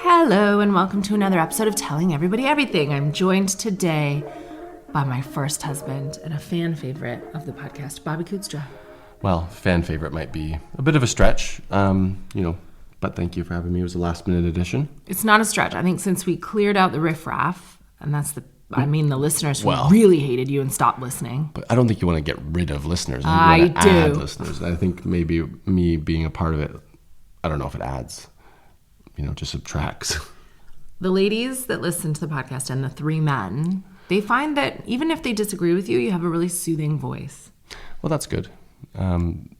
Hello and welcome to another episode of Telling Everybody Everything. I'm joined today by my first husband and a fan favorite of the podcast, Ryan-Kootstras. Well, fan favorite might be a bit of a stretch, but thank you for having me. It was a last minute addition. It's not a stretch. I think since we cleared out the riffraff, and the listeners who really hated you and stopped listening. But I don't think you want to get rid of listeners. I think you want to do. add listeners. I think maybe me being a part of it, I don't know if it adds, just subtracts. The ladies that listen to the podcast and the three men, they find that even if they disagree with you, you have a really soothing voice. Well, that's good. I'm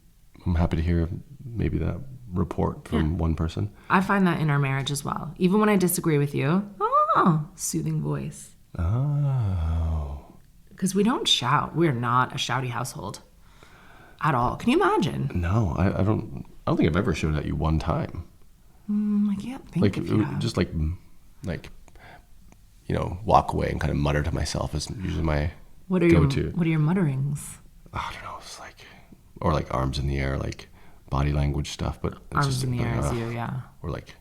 happy to hear maybe that report from one person. I find that in our marriage as well. Even when I disagree with you, soothing voice. Oh. Because we don't shout. We're not a shouty household at all. Can you imagine? No, I don't think I've ever shouted at you one time. I can't think if you have. Just walk away and kind of mutter to myself is usually my go-to. What are your mutterings? I don't know. It's like arms in the air, like body language stuff. But it's Arms in the air is you, yeah. Or like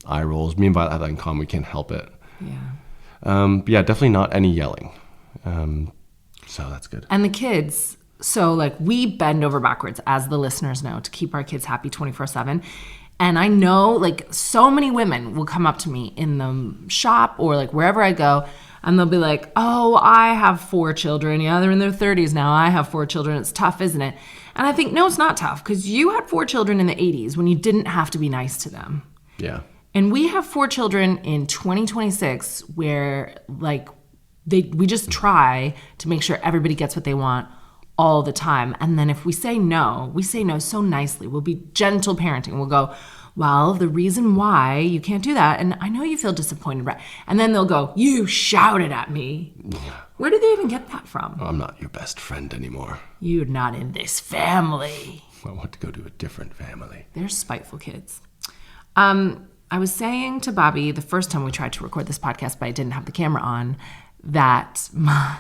eye rolls. Me and Violet have that in common. We can't help it. Yeah. Definitely not any yelling. So that's good. And the kids, so we bend over backwards, as the listeners know, to keep our kids happy 24/7. And I know so many women will come up to me in the shop or wherever I go, and they'll be like, oh, I have 4 children. Yeah, they're in their 30s now. I have 4 children. It's tough, isn't it? And I think, no, it's not tough, because you had 4 children in the 80s when you didn't have to be nice to them. Yeah. And we have 4 children in 2026 where we just try to make sure everybody gets what they want all the time. And then if we say no so nicely. We'll be gentle parenting. We'll go, well, the reason why you can't do that, and I know you feel disappointed, right? And then they'll go, you shouted at me. Yeah. Where did they even get that from? I'm not your best friend anymore. You're not in this family. I want to go to a different family. They're spiteful kids. I was saying to Bobby the first time we tried to record this podcast, but I didn't have the camera on, that my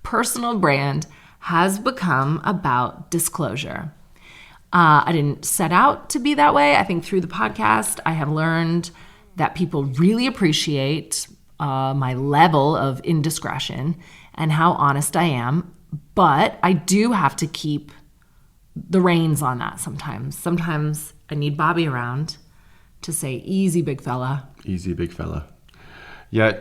personal brand has become about disclosure. I didn't set out to be that way. I think through the podcast, I have learned that people really appreciate my level of indiscretion and how honest I am. But I do have to keep the reins on that sometimes. Sometimes I need Bobby around to say, easy, big fella. Easy, big fella. Yeah,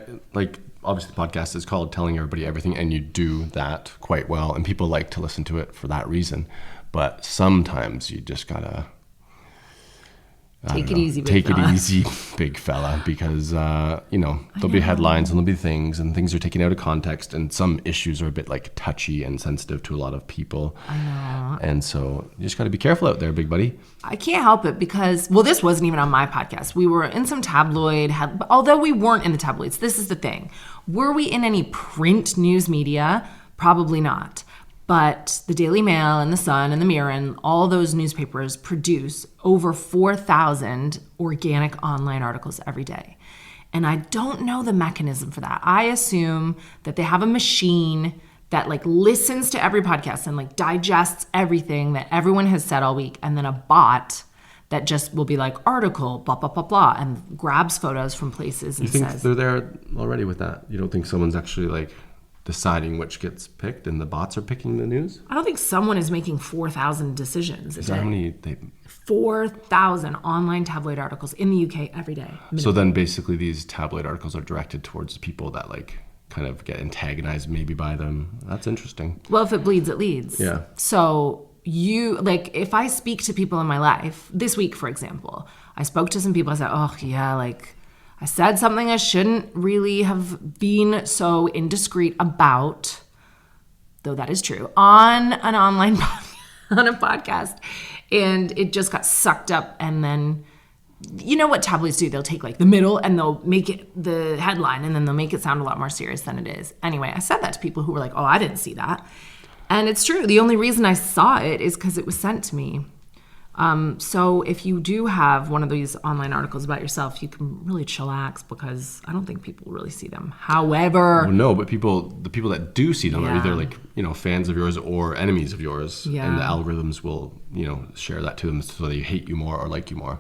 obviously the podcast is called Telling Everybody Everything, and you do that quite well, and people like to listen to it for that reason. But sometimes you just gotta take it easy, big fella, because there'll be headlines and there'll be things are taken out of context, and some issues are a bit touchy and sensitive to a lot of people. I know. And so you just gotta be careful out there, big buddy. I can't help it because, this wasn't even on my podcast. We were in some tabloid, although we weren't in the tabloids. This is the thing. Were we in any print news media? Probably not. But the Daily Mail and the Sun and the Mirror and all those newspapers produce over 4,000 organic online articles every day. And I don't know the mechanism for that. I assume that they have a machine that listens to every podcast and digests everything that everyone has said all week, and then a bot that just will be article, blah, blah, blah, blah, and grabs photos from places and says... You think they're there already with that? You don't think someone's actually deciding which gets picked and the bots are picking the news? I don't think someone is making 4,000 decisions a day. How many? 4,000 online tabloid articles in the UK every day. So then basically these tabloid articles are directed towards people that kind of get antagonized maybe by them. That's interesting. Well, if it bleeds, it leads. Yeah. So you, if I speak to people in my life, this week, for example, I spoke to some people, I said, oh yeah, I said something I shouldn't really have been so indiscreet about, though that is true, on an online on a podcast, and it just got sucked up. And then, you know what tabloids do? They'll take the middle and they'll make it the headline, and then they'll make it sound a lot more serious than it is. Anyway, I said that to people who were oh, I didn't see that. And it's true. The only reason I saw it is because it was sent to me. So if you do have one of these online articles about yourself, you can really chillax, because I don't think people really see them. However... Well, no, but the people that do see them are either fans of yours or enemies of yours. Yeah. And the algorithms will, share that to them so they hate you more or like you more.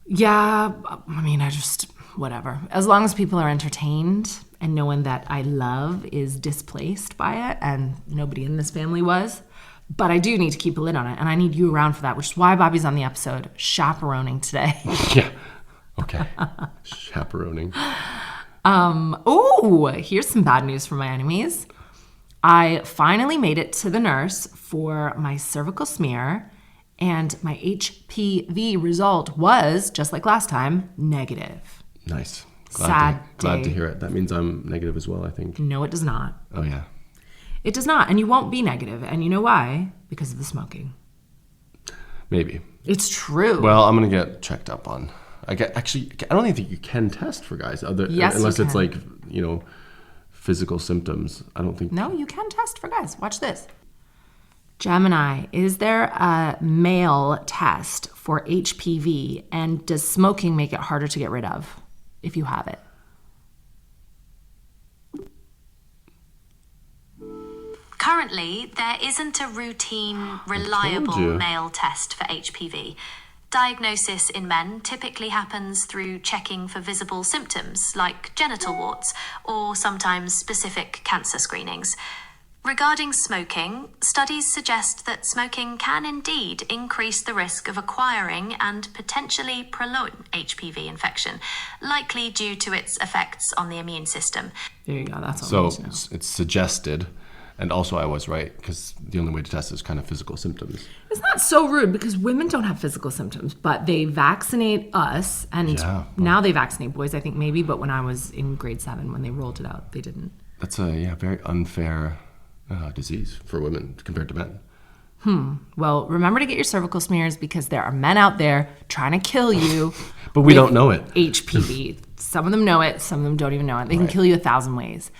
Yeah, I mean, whatever. As long as people are entertained and no one that I love is displaced by it, and nobody in this family was. But I do need to keep a lid on it, and I need you around for that, which is why Bobby's on the episode chaperoning today. Yeah. Okay. Chaperoning. Oh, here's some bad news for my enemies. I finally made it to the nurse for my cervical smear, and my HPV result was, just like last time, negative. Nice. Sad Glad to day. hear it. That means I'm negative as well, I think. No, it does not. Oh, yeah. It does not, and you won't be negative. And you know why? Because of the smoking. Maybe. It's true. Well, I'm going to get checked up on. I don't even think you can test for guys. Yes, unless you it's can. like, physical symptoms. I don't think. No, you can test for guys. Watch this. Gemini, is there a male test for HPV, and does smoking make it harder to get rid of if you have it? Currently, there isn't a routine, you. reliable male test for HPV. Diagnosis in men typically happens through checking for visible symptoms like genital warts or sometimes specific cancer screenings. Regarding smoking, studies suggest that smoking can indeed increase the risk of acquiring and potentially prolong HPV infection, likely due to its effects on the immune system. There you go. That's all So we need to know. it's suggested. And also I was right, because the only way to test is kind of physical symptoms. It's not so rude because women don't have physical symptoms, but they vaccinate us, and Yeah. now they vaccinate boys, I think maybe, but when I was in grade 7, when they rolled it out, they didn't. That's a very unfair disease for women compared to men. Well, remember to get your cervical smears because there are men out there trying to kill you. But we don't know it. HPV. Some of them know it, some of them don't even know it. They can Right. kill you 1,000 ways.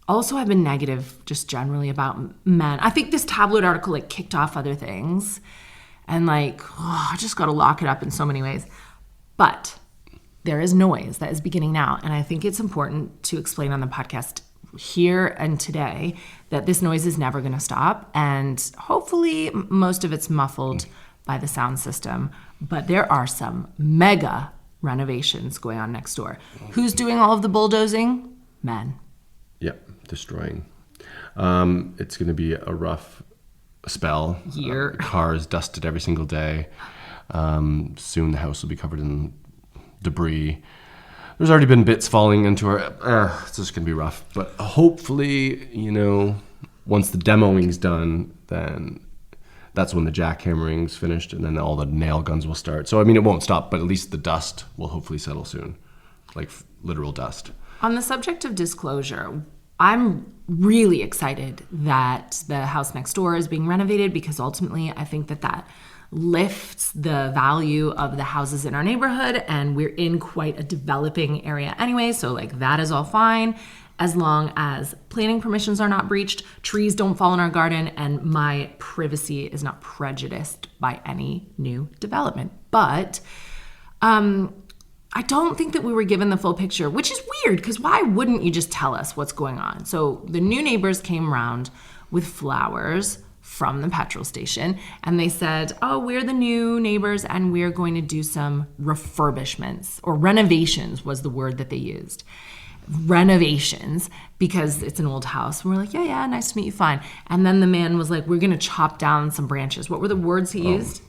Also, I've been negative just generally about men. I think this tabloid article kicked off other things, and I just got to lock it up in so many ways. But there is noise that is beginning now, and I think it's important to explain on the podcast here and today that this noise is never going to stop, and hopefully most of it's muffled by the sound system. But there are some mega renovations going on next door. Who's doing all of the bulldozing? Men. Yep, destroying. It's going to be a rough spell. Year. Cars dusted every single day. Soon the house will be covered in debris. There's already been bits falling into our... it's just going to be rough. But hopefully, once the demoing's done, then that's when the jackhammering's finished, and then all the nail guns will start. So, it won't stop, but at least the dust will hopefully settle soon. Like literal dust. On the subject of disclosure, I'm really excited that the house next door is being renovated because ultimately I think that lifts the value of the houses in our neighborhood, and we're in quite a developing area anyway, so that is all fine as long as planning permissions are not breached, trees don't fall in our garden, and my privacy is not prejudiced by any new development. But I don't think that we were given the full picture, which is weird because why wouldn't you just tell us what's going on? So the new neighbors came around with flowers from the petrol station, and they said, oh, we're the new neighbors and we're going to do some refurbishments, or renovations was the word that they used. Renovations, because it's an old house. And we're like, yeah, nice to meet you, fine. And then the man was like, we're going to chop down some branches. What were the words he used?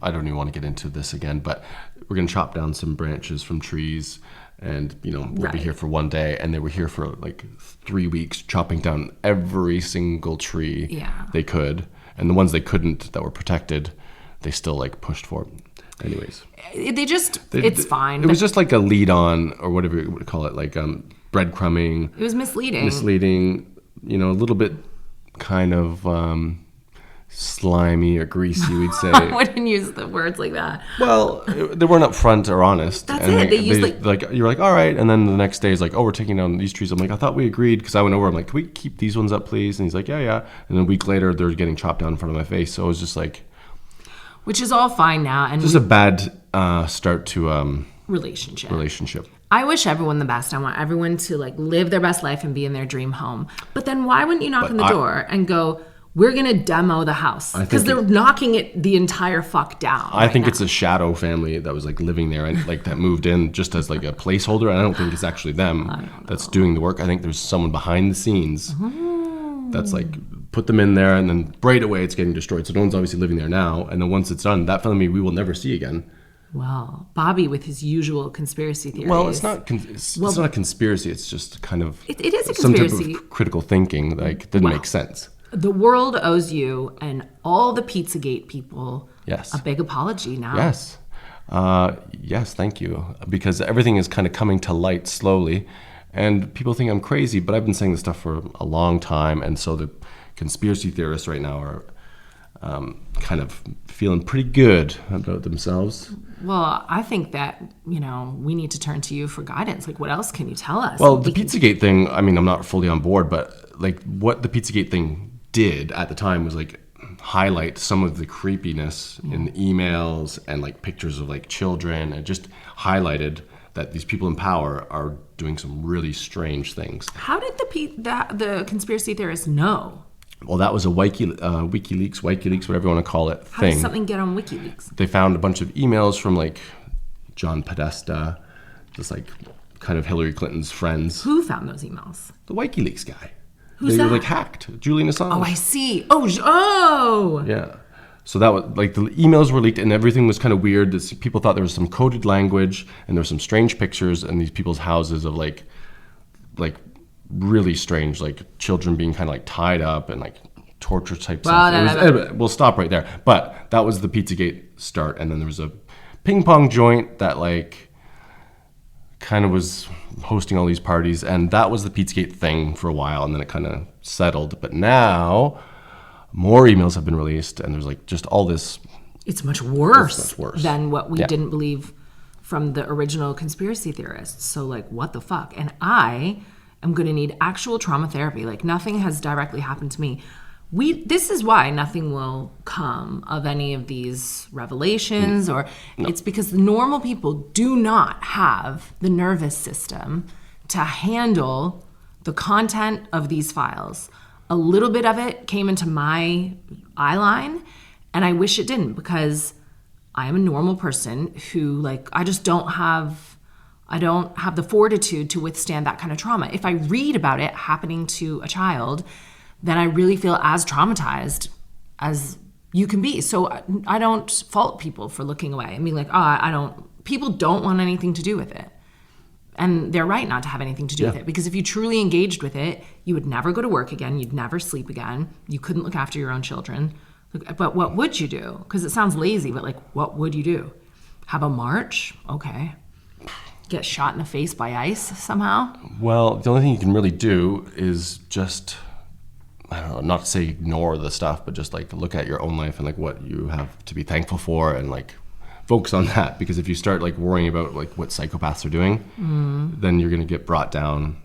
I don't even want to get into this again, but we're going to chop down some branches from trees, and we'll Right. be here for one day. And they were here for 3 weeks, chopping down every single tree they could, and the ones they couldn't that were protected, they still pushed for. Anyways, It's fine. It was just a lead on, or whatever you would call it, breadcrumbing. It was misleading. A little bit kind of slimy or greasy, we'd say. I wouldn't use the words like that. Well, they weren't upfront or honest. That's and it. They used you're like, all right, and then the next day is like, oh, we're taking down these trees. I'm like, I thought we agreed, because I went over. I'm like, can we keep these ones up, please? And he's like, yeah. And then a week later, they're getting chopped down in front of my face. So it was just which is all fine now, and just a bad start to relationship. I wish everyone the best. I want everyone to live their best life and be in their dream home. But then why wouldn't you knock on the door and go, we're going to demo the house. Because they're knocking it the entire fuck down. I think it's a shadow family that was like living there and like that moved in just as like a placeholder. I don't think it's actually them that's doing the work. I think there's someone behind the scenes that's like put them in there, and then right away it's getting destroyed. So no one's obviously living there now. And then once it's done, that family we will never see again. Well, Bobby with his usual conspiracy theories. Well, it's not a conspiracy. It's just kind of it is a conspiracy. Some type of critical thinking. Like didn't make sense. The world owes you and all the Pizzagate people a big apology now. Yes. Yes, thank you. Because everything is kind of coming to light slowly. And people think I'm crazy, but I've been saying this stuff for a long time. And so the conspiracy theorists right now are kind of feeling pretty good about themselves. Well, I think that, we need to turn to you for guidance. Like, what else can you tell us? Well, the Pizzagate thing, I mean, I'm not fully on board, but like what the Pizzagate thing did at the time was like highlight some of the creepiness in the emails and like pictures of like children, and just highlighted that these people in power are doing some really strange things. How did the conspiracy theorists know? Well, that was a WikiLeaks, whatever you want to call it, How did something get on WikiLeaks? They found a bunch of emails from like John Podesta, just like kind of Hillary Clinton's friends. Who found those emails? The WikiLeaks guy. Who's they that? were like hacked. Julian Assange. Oh, I see. Oh! Yeah. So that was like the emails were leaked and everything was kind of weird. People thought there was some coded language and there were some strange pictures in these people's houses of like really strange, like children being kind of like tied up and like torture type stuff. We'll stop right there. But that was the Pizzagate start. And then there was a ping pong joint that like kind of was hosting all these parties. And that was the Pizzagate thing for a while. And then it kind of settled. But now more emails have been released and there's like just all this. It's much worse than what we didn't believe from the original conspiracy theorists. So like, what the fuck? And I'm going to need actual trauma therapy. Like, nothing has directly happened to me. This is why nothing will come of any of these revelations it's because the normal people do not have the nervous system to handle the content of these files. A little bit of it came into my eye line, and I wish it didn't, because I am a normal person who like, I don't have the fortitude to withstand that kind of trauma. If I read about it happening to a child, then I really feel as traumatized as you can be. So I don't fault people for looking away. I mean, like, people don't want anything to do with it. And they're right not to have anything to do with it. Because if you truly engaged with it, you would never go to work again. You'd never sleep again. You couldn't look after your own children. But what would you do? Because it sounds lazy, but like, what would you do? Have a march? Okay. Get shot in the face by ICE somehow? Well, the only thing you can really do is just, I don't know, not to say ignore the stuff, but just like look at your own life and like what you have to be thankful for and like focus on that. Because if you start like worrying about like what psychopaths are doing, then you're going to get brought down,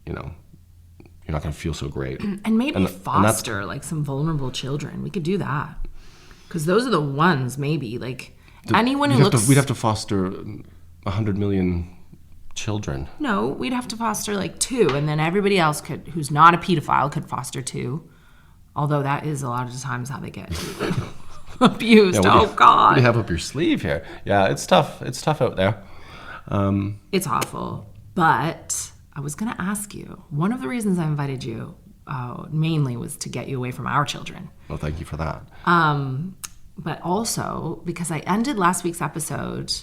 you're not going to feel so great. And maybe foster like some vulnerable children. We could do that. Because those are the ones maybe like anyone who looks... We'd have to foster 100 million children. No, we'd have to foster like 2, and then everybody else who's not a pedophile could foster 2. Although that is a lot of the times how they get abused. Yeah, God. What do you have up your sleeve here? Yeah, it's tough. It's tough out there. It's awful. But I was going to ask you, one of the reasons I invited you mainly was to get you away from our children. Well, thank you for that. But also because I ended last week's episode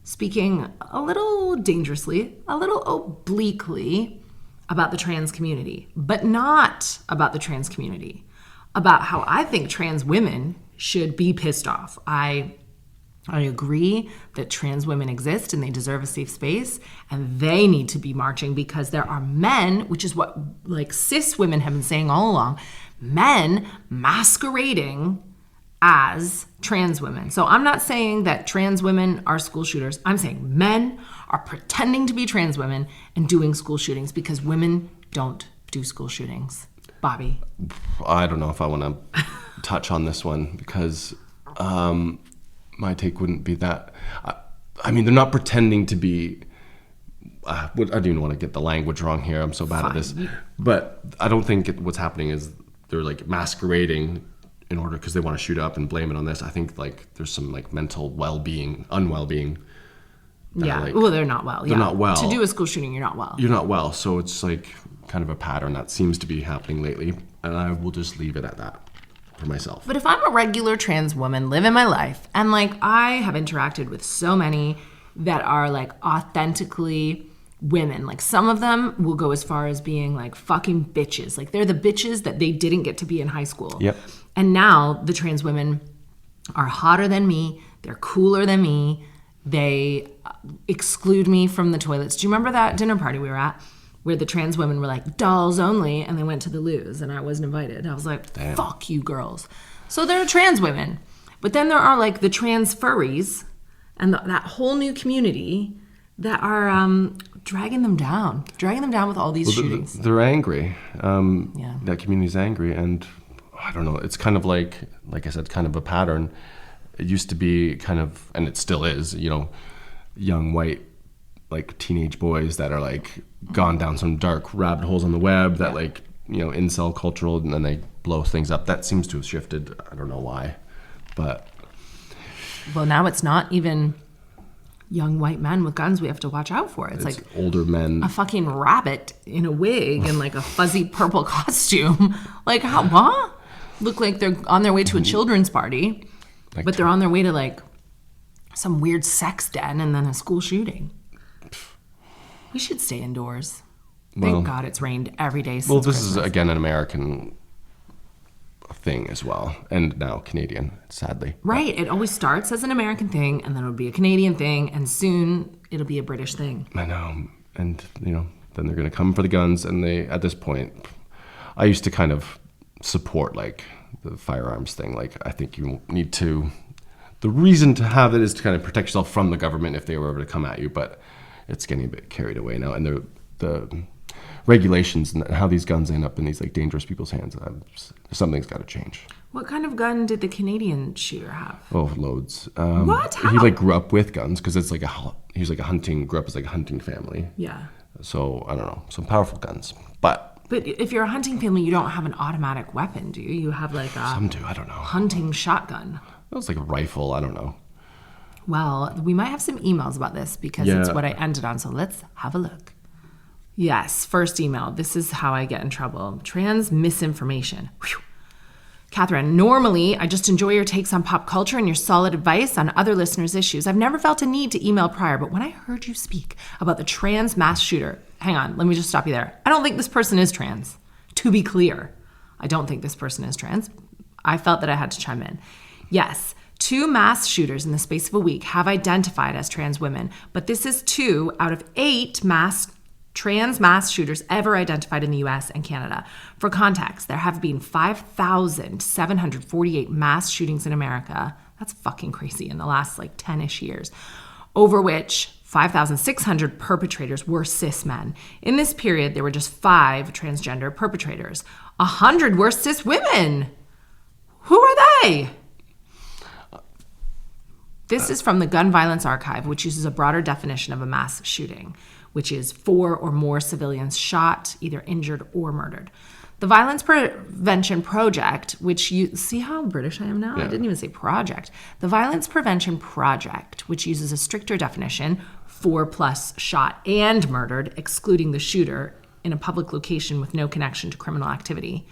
speaking a little dangerously, a little obliquely about the trans community, but not about the trans community, about how I think trans women should be pissed off. I agree that trans women exist and they deserve a safe space and they need to be marching because there are men, which is what like cis women have been saying all along, men masquerading as trans women. So I'm not saying that trans women are school shooters. I'm saying men are pretending to be trans women and doing school shootings because women don't do school shootings. Bobby. I don't know if I want to touch on this one because my take wouldn't be that. I mean, they're not pretending to be. I don't even want to get the language wrong here. I'm so bad at this. But I don't think what's happening is they're like masquerading in order because they want to shoot up and blame it on this. I think like there's some like mental unwell-being. Yeah. Like, Well, they're not well. They're not well. To do a school shooting, you're not well. You're not well. So it's like kind of a pattern that seems to be happening lately. And I will just leave it at that for myself. But if I'm a regular trans woman living my life, and like I have interacted with so many that are like authentically women, like some of them will go as far as being like fucking bitches. Like they're the bitches that they didn't get to be in high school. Yep. And now the trans women are hotter than me. They're cooler than me. They exclude me from the toilets. Do you remember that dinner party we were at where the trans women were like, dolls only, and they went to the loos and I wasn't invited? I was like, damn. Fuck you girls. So there are trans women. But then there are like the trans furries and that whole new community that are dragging them down with all these shootings. They're angry. Yeah. That community's angry. And I don't know, it's kind of like I said, kind of a pattern. It used to be kind of, and it still is, you know, young white, like teenage boys that are like gone down some dark rabbit holes on the web that like, you know, incel cultural, and then they blow things up. That seems to have shifted. I don't know why, but. Well, now it's not even young white men with guns we have to watch out for. It's like older men. A fucking rabbit in a wig and like a fuzzy purple costume. Like, how, what? Look like they're on their way to a children's party. Like, but they're on their way to like some weird sex den and then a school shooting. We should stay indoors. Thank God it's rained every day since Well, this Christmas. is, again, an American thing as well. And now Canadian, sadly. Right. It always starts as an American thing and then it'll be a Canadian thing and soon it'll be a British thing. I know. And, you know, then they're going to come for the guns. And they, at this point, I used to kind of support like the firearms thing. Like, I think you need to, the reason to have it is to kind of protect yourself from the government if they were ever to come at you, but it's getting a bit carried away now. And the regulations and how these guns end up in these like dangerous people's hands, something's got to change. What kind of gun did the Canadian shooter have? Oh, loads. What? How? He like grew up with guns because it's like he was like grew up as like a hunting family. Yeah. So I don't know, some powerful guns, But if you're a hunting family, you don't have an automatic weapon, do you? You have like a some do. I don't know. hunting shotgun. It was like a rifle. I don't know. Well, we might have some emails about this because it's what I ended on. So let's have a look. Yes, first email. This is how I get in trouble. Trans misinformation. Whew. Katherine, normally I just enjoy your takes on pop culture and your solid advice on other listeners' issues. I've never felt a need to email prior, but when I heard you speak about the trans mass shooter, hang on, let me just stop you there. I don't think this person is trans. To be clear, I don't think this person is trans. I felt that I had to chime in. Yes, 2 mass shooters in the space of a week have identified as trans women, but this is 2 out of 8 trans mass shooters ever identified in the US and Canada. For context, there have been 5,748 mass shootings in America. That's fucking crazy, in the last like 10-ish years, over which 5,600 perpetrators were cis men. In this period, there were just 5 transgender perpetrators. 100 were cis women. Who are they? This is from the Gun Violence Archive, which uses a broader definition of a mass shooting, which is 4 or more civilians shot, either injured or murdered. The Violence Prevention Project, which you see how British I am now? Yeah. I didn't even say project. The Violence Prevention Project, which uses a stricter definition, 4+ shot and murdered, excluding the shooter in a public location with no connection to criminal activity,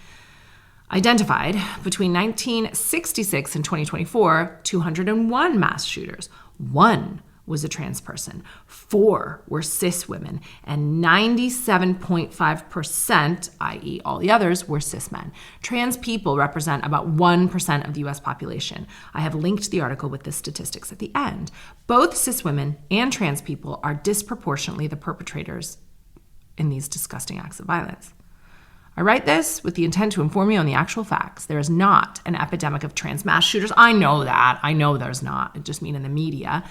identified between 1966 and 2024, 201 mass shooters. 1 was a trans person, 4 were cis women, and 97.5%, i.e. all the others, were cis men. Trans people represent about 1% of the US population. I have linked the article with the statistics at the end. Both cis women and trans people are disproportionately the perpetrators in these disgusting acts of violence. I write this with the intent to inform you on the actual facts. There is not an epidemic of trans mass shooters. I know that. I know there's not. I just mean in the media.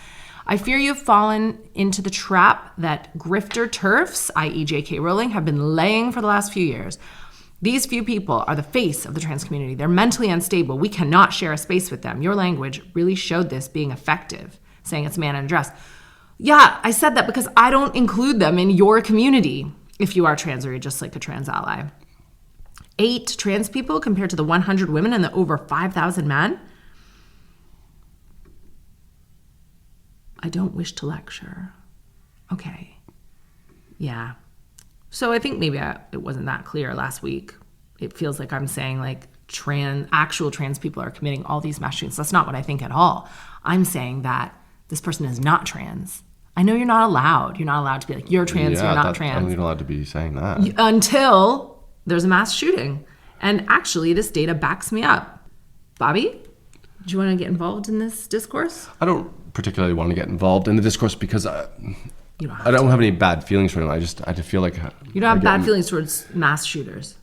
I fear you've fallen into the trap that grifter turfs, i.e. J.K. Rowling, have been laying for the last few years. These few people are the face of the trans community. They're mentally unstable. We cannot share a space with them. Your language really showed this being effective, saying it's a man in a dress. Yeah, I said that because I don't include them in your community if you are trans or you're just like a trans ally. 8 trans people compared to the 100 women and the over 5,000 men? I don't wish to lecture. Okay. Yeah. So I think maybe it wasn't that clear last week. It feels like I'm saying like actual trans people are committing all these mass shootings. That's not what I think at all. I'm saying that this person is not trans. I know you're not allowed. You're not allowed to be like, you're trans, you're not trans. You're not allowed to be saying that. Until there's a mass shooting. And actually, this data backs me up. Bobby, do you want to get involved in this discourse? I don't particularly want to get involved in the discourse because I don't have any bad feelings for him. I just feel like... You don't have bad feelings towards mass shooters?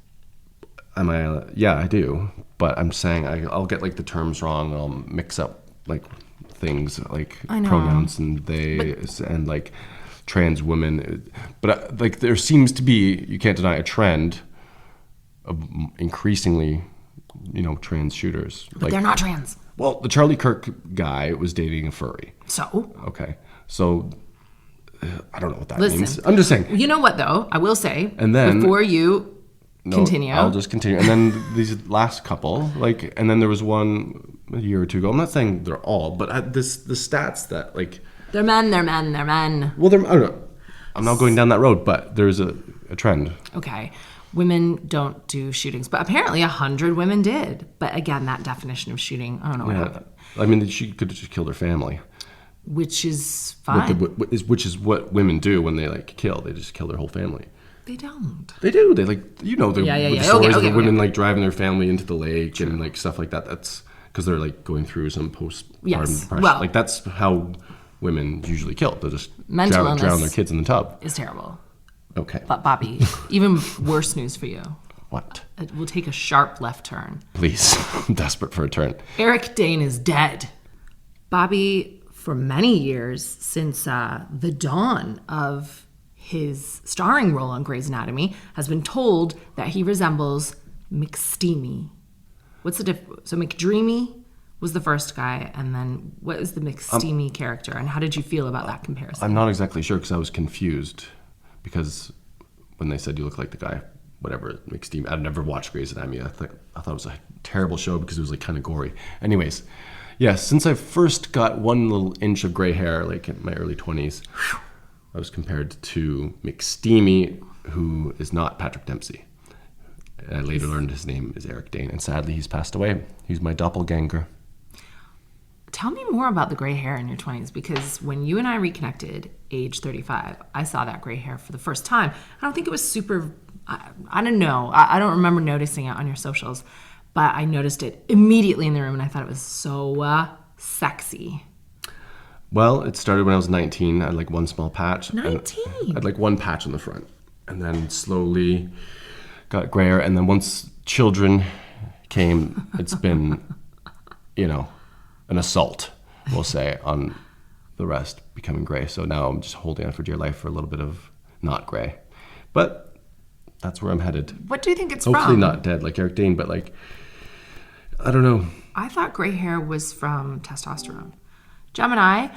Yeah, I do. But I'm saying I'll get like the terms wrong. I'll mix up like things like pronouns and they and like trans women. But like there seems to be, you can't deny, a trend of increasingly, trans shooters. But they're not trans. Well, the Charlie Kirk guy was dating a furry. So? Okay. So I don't know what that means. I'm just saying. You know what though? I will say, and then, before you continue. I'll just continue. And then these last couple, and then there was one a year or two ago. I'm not saying they're all, but the stats that like... They're men. Well, I don't know. I'm not going down that road, but there's a trend. Okay. Women don't do shootings, but apparently 100 women did. But again, that definition of shooting, I don't know what happened. I mean, she could have just killed her family. Which is fine. Which is what women do when they like kill. They just kill their whole family. They don't. They do. They the stories of the women like driving their family into the lake and like stuff like that. That's because they're like going through some postpartum depression. Well, like that's how women usually kill. They'll just drown their kids in the tub. It's terrible. Okay. But Bobby, even worse news for you. What? It will take a sharp left turn. Please. I'm desperate for a turn. Eric Dane is dead. Bobby, for many years since the dawn of his starring role on Grey's Anatomy, has been told that he resembles McSteamy. What's the difference? So McDreamy was the first guy, and then what is the McSteamy character, and how did you feel about that comparison? I'm not exactly sure because I was confused because when they said you look like the guy, whatever, McSteamy, I'd never watched Grey's Anatomy. I thought it was a terrible show because it was like kind of gory. Anyways, yeah, since I first got one little inch of gray hair, like in my early 20s, I was compared to McSteamy, who is not Patrick Dempsey. I later learned his name is Eric Dane, and sadly he's passed away. He's my doppelganger. Tell me more about the gray hair in your 20s, because when you and I reconnected, age 35, I saw that gray hair for the first time. I don't think it was super, I don't know. I don't remember noticing it on your socials, but I noticed it immediately in the room, and I thought it was so sexy. Well, it started when I was 19. I had like one small patch. 19? I had like one patch on the front, and then slowly got grayer. And then once children came, it's been, an assault, we'll say, on the rest becoming gray. So now I'm just holding on for dear life for a little bit of not gray. But that's where I'm headed. What do you think it's Hopefully from? not dead like Eric Dane, but like, I don't know. I thought gray hair was from testosterone. Gemini,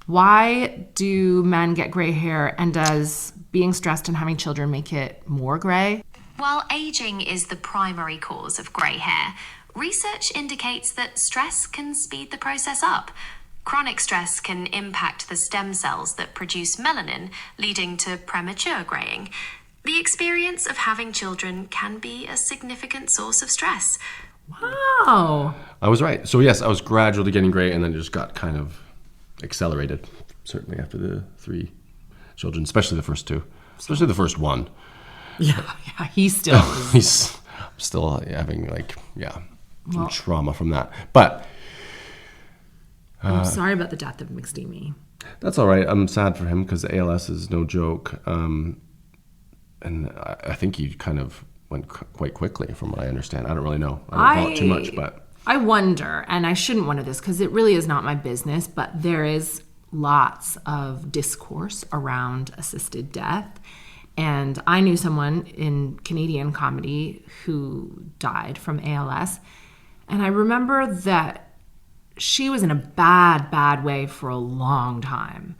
why do men get gray hair, and does being stressed and having children make it more gray? While aging is the primary cause of grey hair, research indicates that stress can speed the process up. Chronic stress can impact the stem cells that produce melanin, leading to premature greying. The experience of having children can be a significant source of stress. Wow. I was right. So yes, I was gradually getting gray, and then it just got kind of accelerated, certainly after the 3 children, especially the first 2, especially the first one. Yeah, he's still... He's still having some trauma from that. But I'm sorry about the death of McSteamy. That's all right. I'm sad for him because ALS is no joke. And I think he kind of went quite quickly from what I understand. I don't really know. I don't follow it too much, but... I wonder, and I shouldn't wonder this because it really is not my business, but there is lots of discourse around assisted death. And I knew someone in Canadian comedy who died from ALS. And I remember that she was in a bad way for a long time.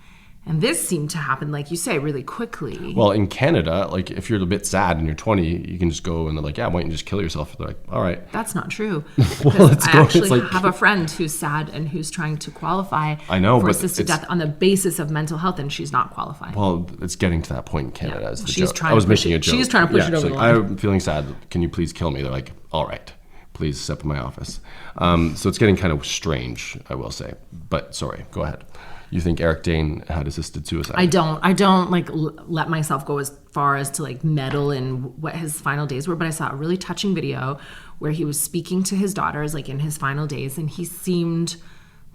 And this seemed to happen, like you say, really quickly. Well, in Canada, like if you're a bit sad and you're 20, you can just go and they're like, yeah, why don't you just kill yourself? They're like, all right. That's not true. Well, let's I go. actually It's like, have a friend who's sad and who's trying to qualify I know, for but assisted death on the basis of mental health, and she's not qualifying. well, it's getting to that point in Canada. As the She's joke. trying I was to push making it. a joke. She's trying to push it she's over the like, line. I'm feeling sad. Can you please kill me? They're like, all right, please step in my office. So it's getting kind of strange, I will say. But sorry, go ahead. You think Eric Dane had assisted suicide? I don't like let myself go as far as to like meddle in what his final days were, but I saw a really touching video where he was speaking to his daughters like in his final days, and he seemed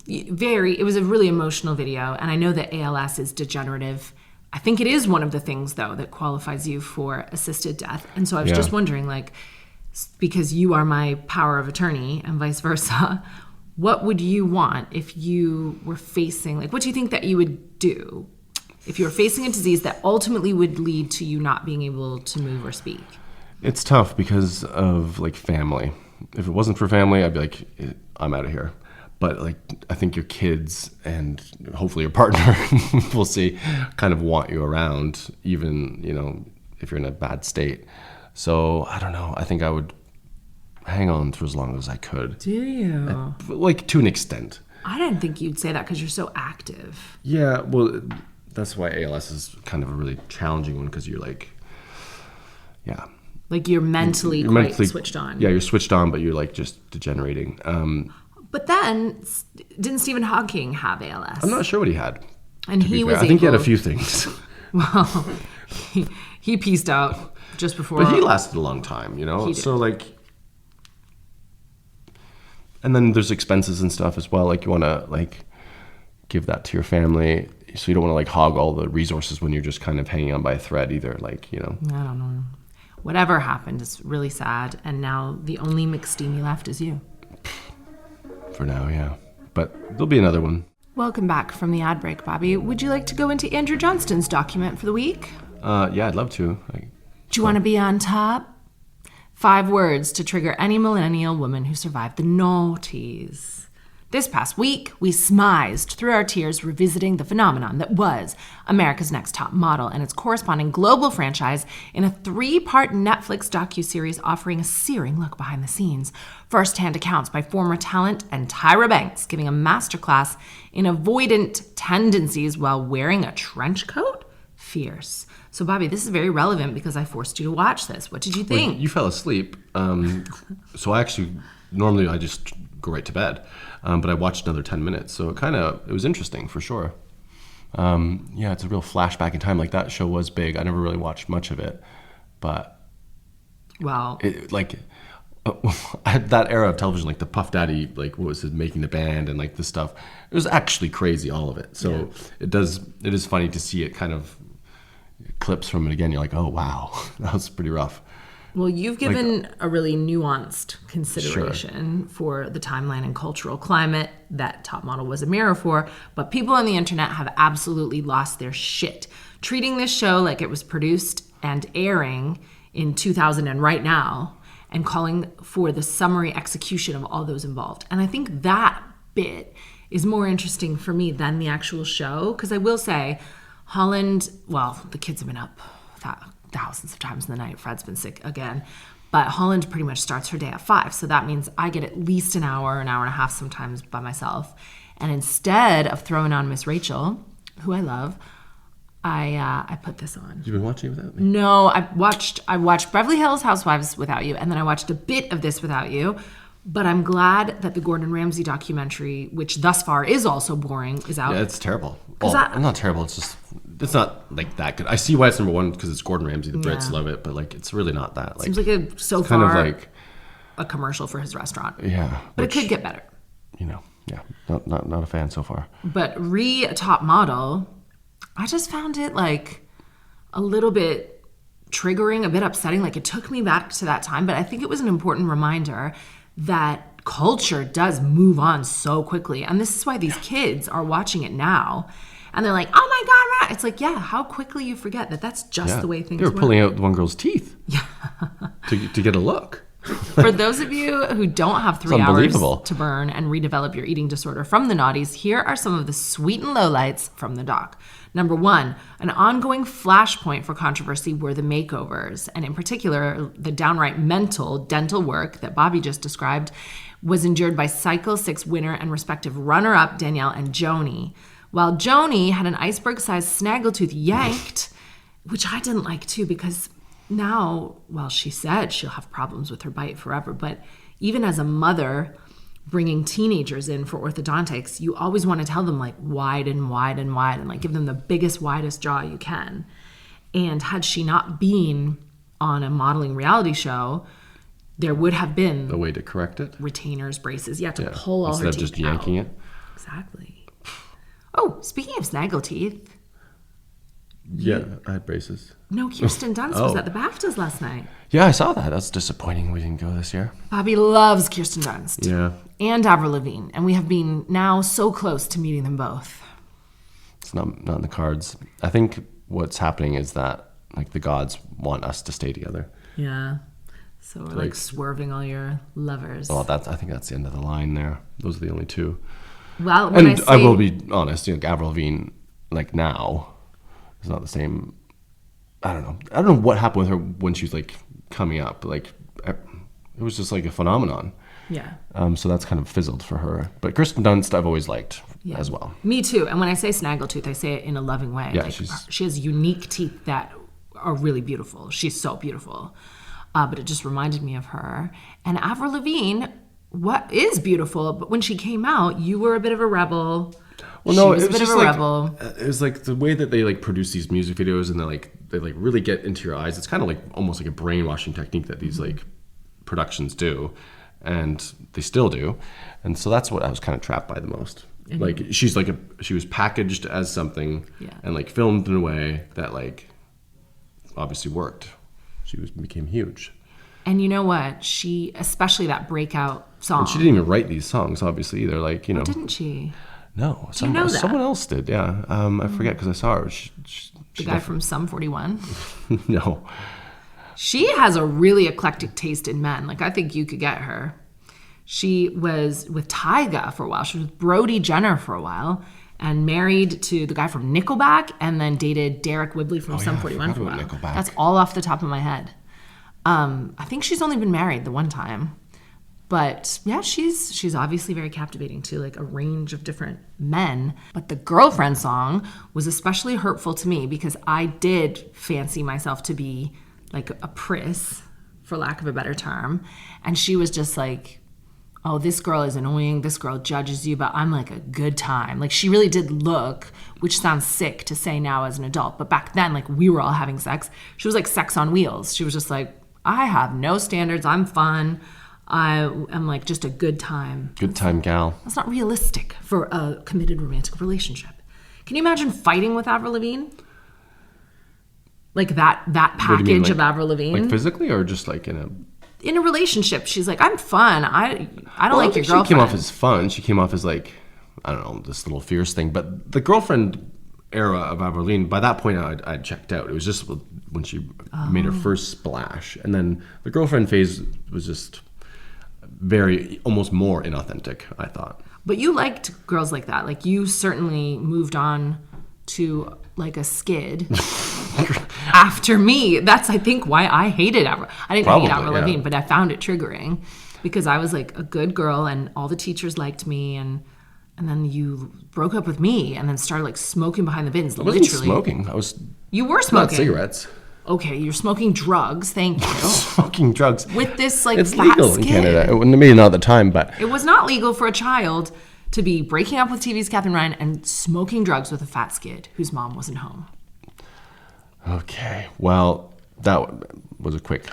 it was a really emotional video. And I know that ALS is degenerative. I think it is one of the things though that qualifies you for assisted death. And so I was just wondering, like, because you are my power of attorney and vice versa, what would you want if you were facing, like, what do you think that you would do if you were facing a disease that ultimately would lead to you not being able to move or speak? It's tough because of like family. If it wasn't for family, I'd be like, I'm out of here. But like, I think your kids and hopefully your partner, we'll see, kind of want you around, even, you know, if you're in a bad state. So I don't know. I think I would hang on for as long as I could. Do you? Like to an extent. I didn't think you'd say that because you're so active. Yeah, well, that's why ALS is kind of a really challenging one, because you're like, yeah. Like you're mentally switched on. Yeah, you're switched on, but you're like just degenerating. But then, didn't Stephen Hawking have ALS? I'm not sure what he had. And he was I think he had a few things. Well, he pieced out just before. But he lasted a long time, you know? He did. So like, and then there's expenses and stuff as well. Like you want to like give that to your family. So you don't want to like hog all the resources when you're just kind of hanging on by a thread either. Like, you know. I don't know. Whatever happened is really sad. And now the only McSteamy left is you. For now, yeah. But there'll be another one. Welcome back from the ad break, Bobby. Would you like to go into Andrew Johnston's document for the week? Yeah, I'd love to. Do you want to be on top? 5 words to trigger any millennial woman who survived the noughties. This past week, we smized through our tears revisiting the phenomenon that was America's Next Top Model and its corresponding global franchise in a 3-part Netflix docuseries offering a searing look behind the scenes. First-hand accounts by former talent and Tyra Banks giving a masterclass in avoidant tendencies while wearing a trench coat? Fierce. So, Bobby, this is very relevant because I forced you to watch this. What did you think? Well, you fell asleep. So normally I just go right to bed. But I watched another 10 minutes. So it was interesting for sure. Yeah, it's a real flashback in time. Like that show was big. I never really watched much of it. But well, that era of television, like the Puff Daddy, like what was it, Making the Band and like this stuff, it was actually crazy, all of it. So it is funny to see it kind of clips from it again. You're like, oh wow, that was pretty rough. Well, you've given a really nuanced consideration for the timeline and cultural climate that Top Model was a mirror for, but people on the internet have absolutely lost their shit, treating this show like it was produced and airing in 2000 and right now, and calling for the summary execution of all those involved. And I think that bit is more interesting for me than the actual show, because I will say, Holland, well, the kids have been up thousands of times in the night. Fred's been sick again. But Holland pretty much starts her day at 5. So that means I get at least an hour and a half sometimes by myself. And instead of throwing on Miss Rachel, who I love, I put this on. You've been watching it without me? No, I watched Beverly Hills Housewives without you. And then I watched a bit of this without you. But I'm glad that the Gordon Ramsay documentary, which thus far is also boring, is out. Yeah, it's terrible. Not terrible. It's not like that good. I see why it's number 1 because it's Gordon Ramsay. The Brits love it, but like it's really not that. Like, seems like kind of like a commercial for his restaurant. Yeah, but it could get better. You know, yeah, not a fan so far. But Top Model, I just found it like a little bit triggering, a bit upsetting. Like it took me back to that time, but I think it was an important reminder that culture does move on so quickly. And this is why these kids are watching it now. And they're like, oh my God, it's like, yeah, how quickly you forget that that's just the way things work. They were pulling out one girl's teeth to get a look. For those of you who don't have 3 hours unbelievable. to burn and redevelop your eating disorder from the naughties, here are some of the sweet and lowlights from the doc. Number 1, an ongoing flashpoint for controversy were the makeovers, and in particular, the downright mental dental work that Bobby just described was endured by Cycle 6 winner and respective runner-up Danielle and Joni. While Joni had an iceberg-sized snaggletooth yanked, which I didn't like too, because now, well, she said she'll have problems with her bite forever, but even as a mother bringing teenagers in for orthodontics, you always want to tell them like wide and wide and wide and like give them the biggest, widest jaw you can. And had she not been on a modeling reality show, there would have been A way to correct it? retainers, braces. You have to pull all Instead her of teeth just yanking out. it? Exactly. Oh, speaking of snaggle teeth, Yeah, I had braces. no, Kirsten Dunst was at the BAFTAs last night. Yeah, I saw that. That's disappointing we didn't go this year. Bobby loves Kirsten Dunst. Yeah. And Avril Lavigne, and we have been now so close to meeting them both. It's not in the cards. I think what's happening is that like the gods want us to stay together. Yeah. So we're like swerving all your lovers. Well, I think that's the end of the line there. Those are the only two. Well, when And I will be honest, Avril Lavigne, like now, is not the same. I don't know what happened with her when she was like coming up. Like it was just like a phenomenon. Yeah. So that's kind of fizzled for her. But Kirsten Dunst, I've always liked as well. Me too. And when I say snaggletooth, I say it in a loving way. Yeah, like, she has unique teeth that are really beautiful. She's so beautiful. But it just reminded me of her. And Avril Lavigne, what is beautiful, but when she came out, you were a bit of a rebel. Well, no, she was it a was bit of just a like rebel. it was like the way that they like produce these music videos and they really get into your eyes. It's kind of like almost like a brainwashing technique that these like productions do, and they still do. And so that's what I was kind of trapped by the most. Mm-hmm. Like she was packaged as something and like filmed in a way that like obviously worked. She became huge. And you know what? She, especially that breakout song. And she didn't even write these songs, obviously, either. Like, Oh, didn't she? No. you know that? Someone else did, yeah. I forget because I saw her. The guy from Sum 41? No. She has a really eclectic taste in men. Like, I think you could get her. She was with Tyga for a while. She was with Brody Jenner for a while and married to the guy from Nickelback and then dated Derek Whibley from Sum 41 for a while. Nickelback. That's all off the top of my head. I think she's only been married the one time. But yeah, she's obviously very captivating to like a range of different men. But the Girlfriend song was especially hurtful to me because I did fancy myself to be like a priss, for lack of a better term. And she was just like, oh, this girl is annoying, this girl judges you, but I'm like a good time. Like she really did look, which sounds sick to say now as an adult, but back then, like we were all having sex. She was like sex on wheels. She was just like, I have no standards, I'm fun. I am like just a good time. Good time gal. That's not realistic for a committed romantic relationship. Can you imagine fighting with Avril Lavigne? Like that package of Avril Lavigne? Like physically or just like in a relationship? She's like, I'm fun. I don't like your girlfriend. She came off as fun. She came off as like, I don't know, this little fierce thing. But the girlfriend era of Avril Lavigne, by that point I'd checked out. It was just when she made her first splash. And then the girlfriend phase was just very, almost more inauthentic, I thought. But you liked girls like that. Like you certainly moved on to like a skid after me. That's, I think, why I hated Avril. I didn't hate Avril Lavigne, but I found it triggering because I was like a good girl and all the teachers liked me and then you broke up with me and then started like smoking behind the bins. I wasn't smoking. You were smoking. Not cigarettes. Okay, you're smoking drugs. Thank you. Smoking drugs. With this like it's fat legal skin. in Canada. Maybe not at the time, but it was not legal for a child to be breaking up with TV's Katherine Ryan and smoking drugs with a fat skid whose mom wasn't home. Okay, well, that was a quick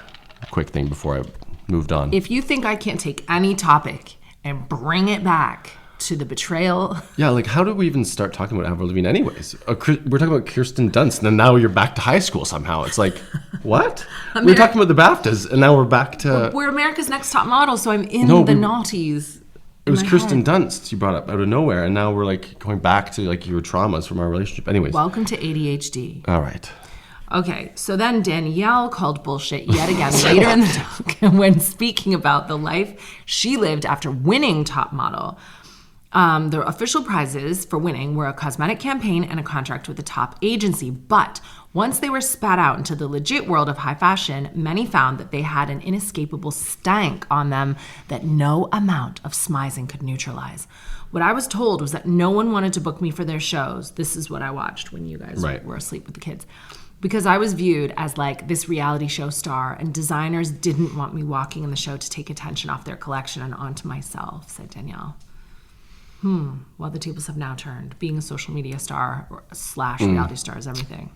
thing before I moved on. If you think I can't take any topic and bring it back to the betrayal. Yeah, like how did we even start talking about Avril Lavigne anyways? We're talking about Kirsten Dunst, and then now you're back to high school somehow. It's like, what? We were talking about the BAFTAs, and now we're back to... We're America's Next Top Model, so I'm in the naughties. It was Kirsten Dunst you brought up out of nowhere, and now we're like going back to like your traumas from our relationship. Anyways. Welcome to ADHD. All right. Okay, so then Danielle called bullshit yet again later in the talk when speaking about the life she lived after winning Top Model. The official prizes for winning were a cosmetic campaign and a contract with a top agency. But once they were spat out into the legit world of high fashion, many found that they had an inescapable stank on them that no amount of smizing could neutralize. What I was told was that no one wanted to book me for their shows. This is what I watched when you guys were asleep with the kids. Because I was viewed as like this reality show star, and designers didn't want me walking in the show to take attention off their collection and onto myself, said Danielle. Well, the tables have now turned. Being a social media star / reality star is everything.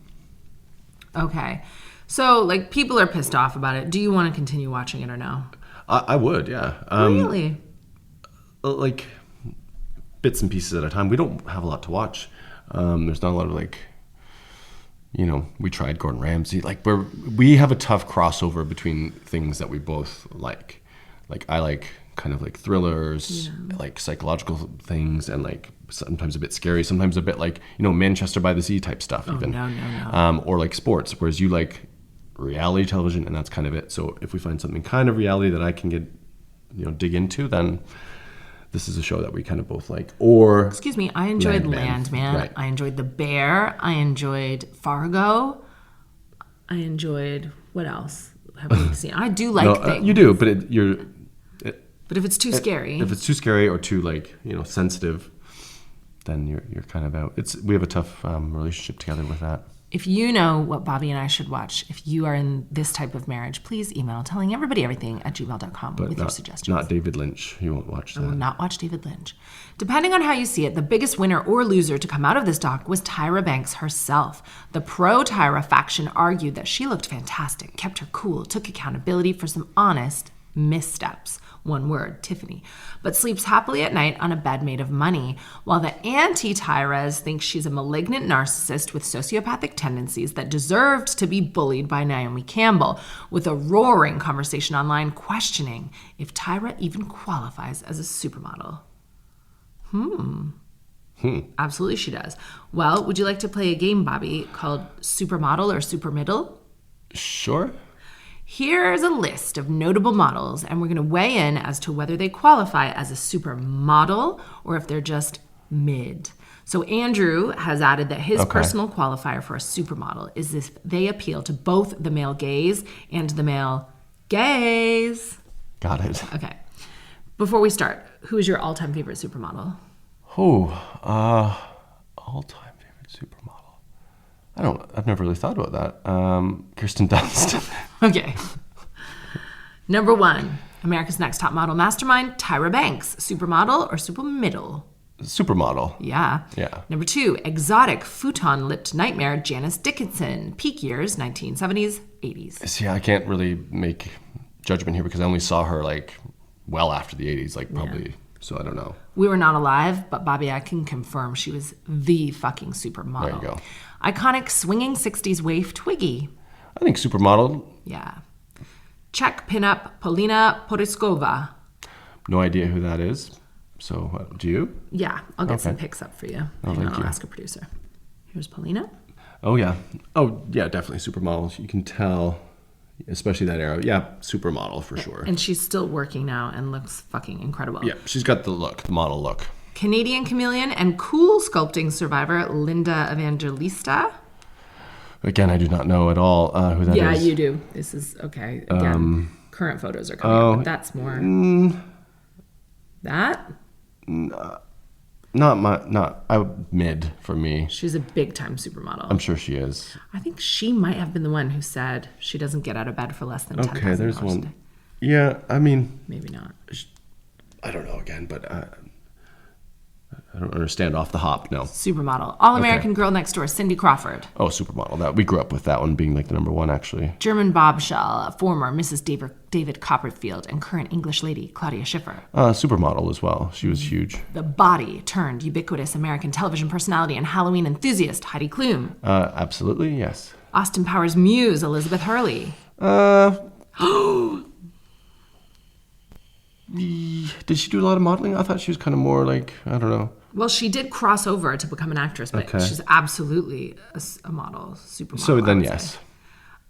Okay. So, like, people are pissed off about it. Do you want to continue watching it or no? I would, yeah. Really? Like, bits and pieces at a time. We don't have a lot to watch. There's not a lot of, like, we tried Gordon Ramsay. Like, we have a tough crossover between things that we both like. Like, I like kind of like thrillers, like psychological things, and like sometimes a bit scary, sometimes a bit like, Manchester by the Sea type stuff even. No. Or like sports, whereas you like reality television, and that's kind of it. So if we find something kind of reality that I can get, dig into, then this is a show that we kind of both like. Or excuse me, I enjoyed Landman. Right. I enjoyed The Bear. I enjoyed Fargo. I enjoyed, what else have we seen? I do like things. You do, but but if it's too scary. If it's too scary or too sensitive, then you're kind of out. We have a tough relationship together with that. If you know what Bobby and I should watch, if you are in this type of marriage, please email telling everybody everything at gmail.com with your suggestions. Not David Lynch. You won't watch that. I will not watch David Lynch. Depending on how you see it, the biggest winner or loser to come out of this doc was Tyra Banks herself. The pro-Tyra faction argued that she looked fantastic, kept her cool, took accountability for some honest missteps. One word, Tiffany, but sleeps happily at night on a bed made of money, while the anti-Tyras think she's a malignant narcissist with sociopathic tendencies that deserved to be bullied by Naomi Campbell, with a roaring conversation online questioning if Tyra even qualifies as a supermodel. Absolutely she does. Well, would you like to play a game, Bobby, called Supermodel or Supermiddle? Sure. Here's a list of notable models, and we're going to weigh in as to whether they qualify as a supermodel or if they're just mid. So Andrew has added that his personal qualifier for a supermodel is if they appeal to both the male gaze and the male gaze. Got it. Okay. Before we start, who is your all-time favorite supermodel? All-time favorite supermodel. I've never really thought about that. Kirsten Dunst. Okay. Number 1, America's Next Top Model Mastermind, Tyra Banks. Supermodel or supermiddle? Supermodel. Yeah. Number 2, exotic futon-lipped nightmare, Janice Dickinson. Peak years, 1970s, 80s. See, I can't really make judgment here because I only saw her well after the 80s, probably. So I don't know. We were not alive, but Bobby, I can confirm she was the fucking supermodel. There you go. Iconic swinging 60s waif Twiggy. I think supermodel. Yeah. Czech pinup Polina Poriskova. No idea who that is. So do you? Yeah, I'll get some pics up for you. Oh, thank you. I'll ask a producer. Here's Polina. Oh, yeah. Oh, yeah, definitely supermodel. You can tell, especially that era. Yeah, supermodel for sure. And she's still working now and looks fucking incredible. Yeah, she's got the look, the model look. Canadian chameleon and cool sculpting survivor Linda Evangelista. Again, I do not know at all who that is. Yeah, you do. This is, okay. Again, current photos are coming up, but that's more... That? Mid for me. She's a big-time supermodel. I'm sure she is. I think she might have been the one who said she doesn't get out of bed for less than $10,000. Okay, there's one. Yeah, I mean... Maybe not. I don't know again, but... I don't understand off the hop, no. Supermodel. All-American Girl Next Door, Cindy Crawford. Oh, supermodel. That we grew up with that one being the number 1, actually. German bombshell, former Mrs. David Copperfield, and current English lady Claudia Schiffer. Supermodel as well. She was huge. The body turned ubiquitous American television personality and Halloween enthusiast Heidi Klum. Absolutely, yes. Austin Powers' muse Elizabeth Hurley. Did she do a lot of modeling? I thought she was kind of more I don't know. Well, she did cross over to become an actress, but she's absolutely a model, supermodel. So then, yes.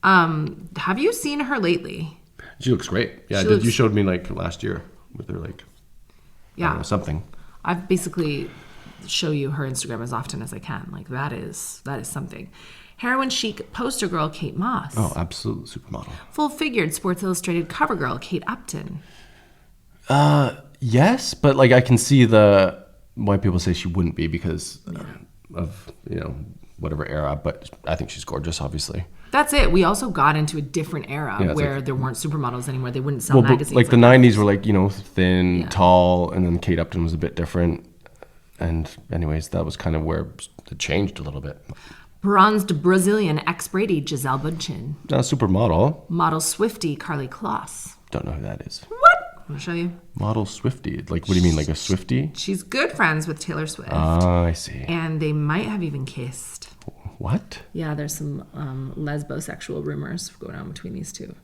Have you seen her lately? She looks great. Yeah, She looks- you showed me like last year with her like, I don't know, something. I've basically show you her Instagram as often as I can. Like that is something. Heroin chic poster girl Kate Moss. Oh, absolute supermodel. Full figured Sports Illustrated cover girl Kate Upton. Yes, but like I can see why people say she wouldn't be because of whatever era. But I think she's gorgeous, obviously. That's it. We also got into a different era Yeah, where like, there weren't supermodels anymore. They wouldn't sell magazines. Like the 90s were like, thin, tall, and then Kate Upton was a bit different. And anyways, that was kind of where it changed a little bit. Bronzed Brazilian ex-Brady Gisele Bündchen. Supermodel. Model Swiftie Carly Kloss. Don't know who that is. What? I'm going to show you. Model Swiftie. Like, what do you mean, like a Swiftie? She's good friends with Taylor Swift. Oh, I see. And they might have even kissed. What? Yeah, there's some lesbosexual rumors going on between these two.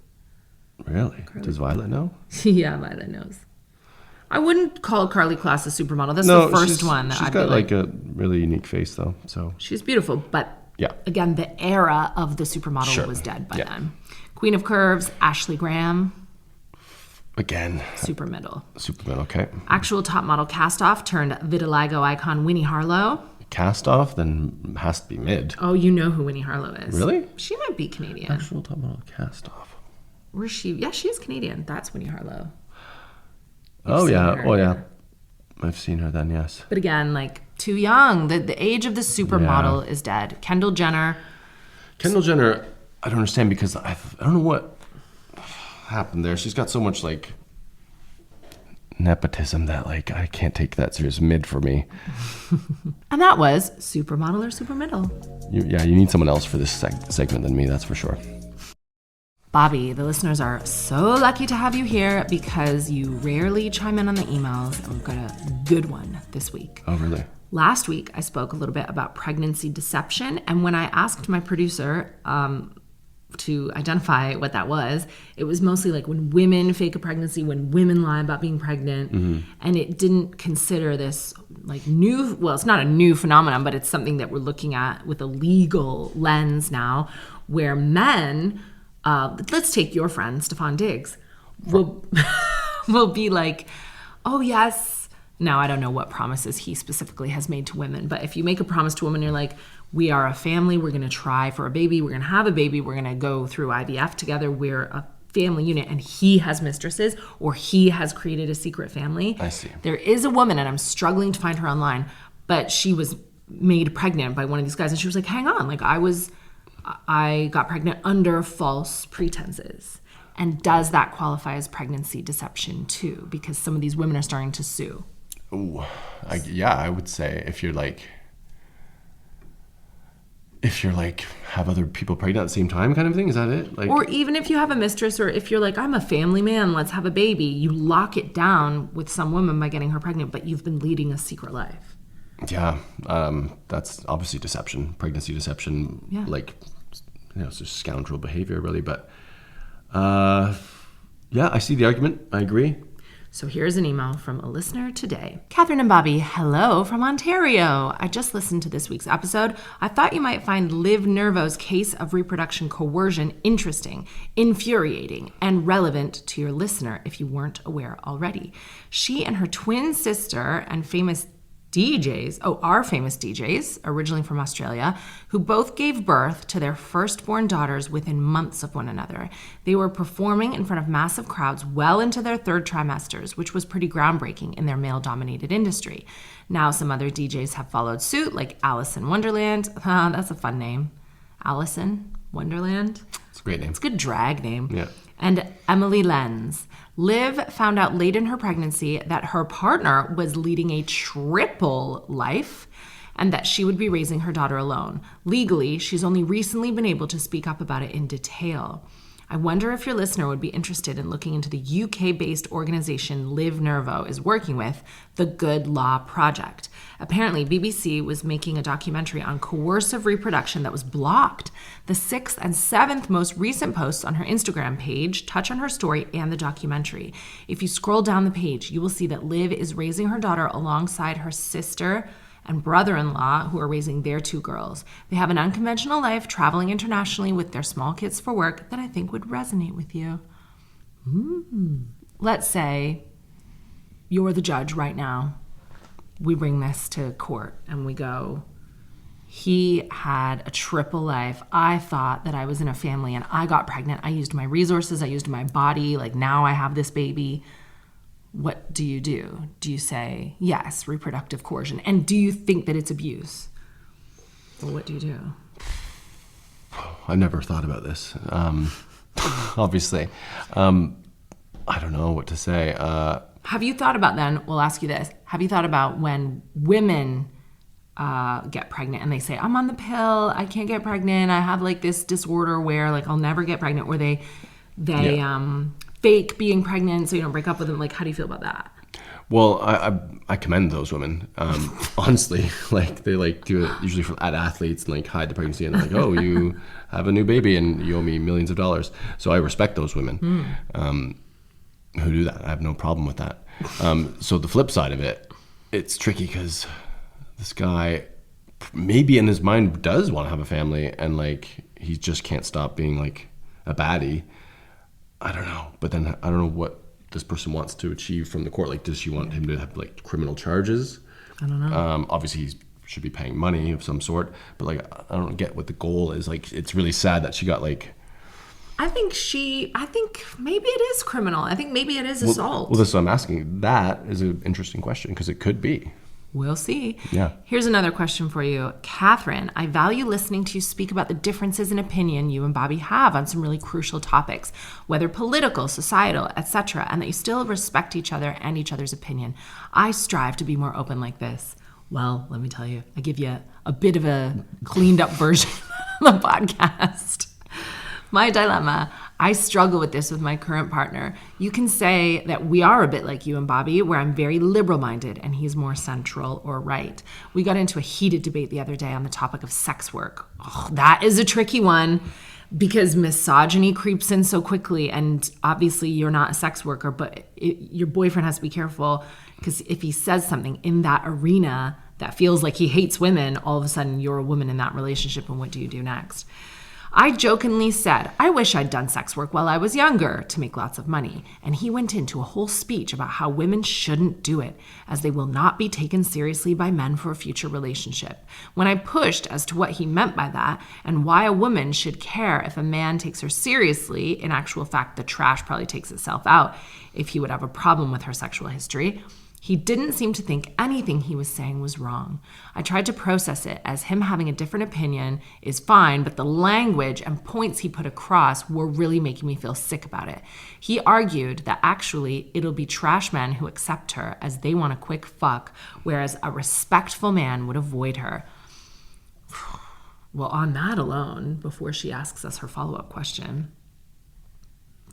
Really? Does Violet know? Yeah, Violet knows. I wouldn't call Carly Kloss a supermodel. That's the first one. She's got like a really unique face, though. So she's beautiful, but again, the era of the supermodel was dead by then. Queen of Curves, Ashley Graham. Again. Supermodel, okay. Actual top model cast-off turned vitiligo icon Winnie Harlow. Cast-off, then has to be mid. Oh, you know who Winnie Harlow is. Really? She might be Canadian. Actual top model cast-off. Where's she? Yeah, she is Canadian. That's Winnie Harlow. Oh, yeah. Oh, yeah. I've seen her then, yes. But again, like, too young. The age of the supermodel is dead. Kendall Jenner, I don't understand because I don't know what happened there. She's got so much, like, nepotism that, like, I can't take that serious. Mid for me. And that was Supermodel or Supermiddle. You need someone else for this segment than me, that's for sure. Bobby, the listeners are so lucky to have you here because you rarely chime in on the emails, and we've got a good one this week. Oh, really? Last week, I spoke a little bit about pregnancy deception, and when I asked my producer to identify what that was, it was mostly like when women fake a pregnancy, when women lie about being pregnant, and it didn't consider this like new, well, it's not a new phenomenon, but it's something that we're looking at with a legal lens now, where men... let's take your friend, Stefan Diggs, will be like, oh, yes. Now, I don't know what promises he specifically has made to women, but if you make a promise to a woman, you're like, we are a family. We're going to try for a baby. We're going to have a baby. We're going to go through IVF together. We're a family unit, and he has mistresses or he has created a secret family. I see. There is a woman, and I'm struggling to find her online, but she was made pregnant by one of these guys, and she was like, hang on, like I got pregnant under false pretenses. And does that qualify as pregnancy deception too? Because some of these women are starting to sue. Ooh, I would say if you're like have other people pregnant at the same time kind of thing, is that it? Like, or even if you have a mistress, or if you're like, I'm a family man, let's have a baby, you lock it down with some woman by getting her pregnant, but you've been leading a secret life. Yeah, that's obviously deception, pregnancy deception, like, it's just scoundrel behavior, really. But I see the argument. I agree. So here's an email from a listener today. Katherine and Bobby, hello from Ontario. I just listened to this week's episode. I thought you might find Liv Nervo's case of reproduction coercion interesting, infuriating, and relevant to your listener if you weren't aware already. She and her twin sister and are famous DJs, originally from Australia, who both gave birth to their firstborn daughters within months of one another. They were performing in front of massive crowds well into their third trimesters, which was pretty groundbreaking in their male-dominated industry. Now some other DJs have followed suit, like Alison Wonderland. That's a fun name. Alison Wonderland. It's a great name. It's a good drag name. Yeah. And Emily Lenz. Liv found out late in her pregnancy that her partner was leading a triple life and that she would be raising her daughter alone. Legally, she's only recently been able to speak up about it in detail. I wonder if your listener would be interested in looking into the UK-based organization Liv Nervo is working with, the Good Law Project. Apparently, BBC was making a documentary on coercive reproduction that was blocked. The 6th and 7th most recent posts on her Instagram page touch on her story and the documentary. If you scroll down the page, you will see that Liv is raising her daughter alongside her sister and brother-in-law who are raising their 2 girls. They have an unconventional life traveling internationally with their small kids for work that I think would resonate with you. Let's say you're the judge right now. We bring this to court and we go, he had a triple life. I thought that I was in a family and I got pregnant. I used my resources. I used my body. Like, now I have this baby. What do you do? Do you say, yes, reproductive coercion? And do you think that it's abuse? Or what do you do? I never thought about this. Obviously. I don't know what to say. Have you thought about then, we'll ask you this, have you thought about when women get pregnant and they say, I'm on the pill, I can't get pregnant, I have like this disorder where like I'll never get pregnant, or they fake being pregnant so you don't break up with them? Like, how do you feel about that? Well, I commend those women. Honestly, like they like do it usually at athletes and like hide the pregnancy and like, oh, you have a new baby and you owe me millions of dollars. So I respect those women who do that. I have no problem with that. So the flip side of it, it's tricky because this guy maybe in his mind does want to have a family and like he just can't stop being like a baddie. I don't know. But then I don't know what this person wants to achieve from the court. Like, does she want him to have like criminal charges? I don't know. Obviously he should be paying money of some sort, but like I don't get what the goal is. Like, it's really sad that she got like, I think maybe it is criminal. I think maybe it is assault. Well, this is what I'm asking. That is an interesting question because it could be. We'll see. Yeah. Here's another question for you. Katherine, I value listening to you speak about the differences in opinion you and Bobby have on some really crucial topics, whether political, societal, etc., and that you still respect each other and each other's opinion. I strive to be more open like this. Well, let me tell you, I give you a bit of a cleaned up version of the podcast. My dilemma, I struggle with this with my current partner. You can say that we are a bit like you and Bobby, where I'm very liberal-minded and he's more central or right. We got into a heated debate the other day on the topic of sex work. Oh, that is a tricky one because misogyny creeps in so quickly, and obviously you're not a sex worker, but your boyfriend has to be careful because if he says something in that arena that feels like he hates women, all of a sudden you're a woman in that relationship, and what do you do next? I jokingly said, I wish I'd done sex work while I was younger to make lots of money. And he went into a whole speech about how women shouldn't do it, as they will not be taken seriously by men for a future relationship. When I pushed as to what he meant by that and why a woman should care if a man takes her seriously, in actual fact, the trash probably takes itself out if he would have a problem with her sexual history, he didn't seem to think anything he was saying was wrong. I tried to process it as him having a different opinion is fine, but the language and points he put across were really making me feel sick about it. He argued that actually it'll be trash men who accept her as they want a quick fuck, whereas a respectful man would avoid her. Well, on that alone, before she asks us her follow-up question,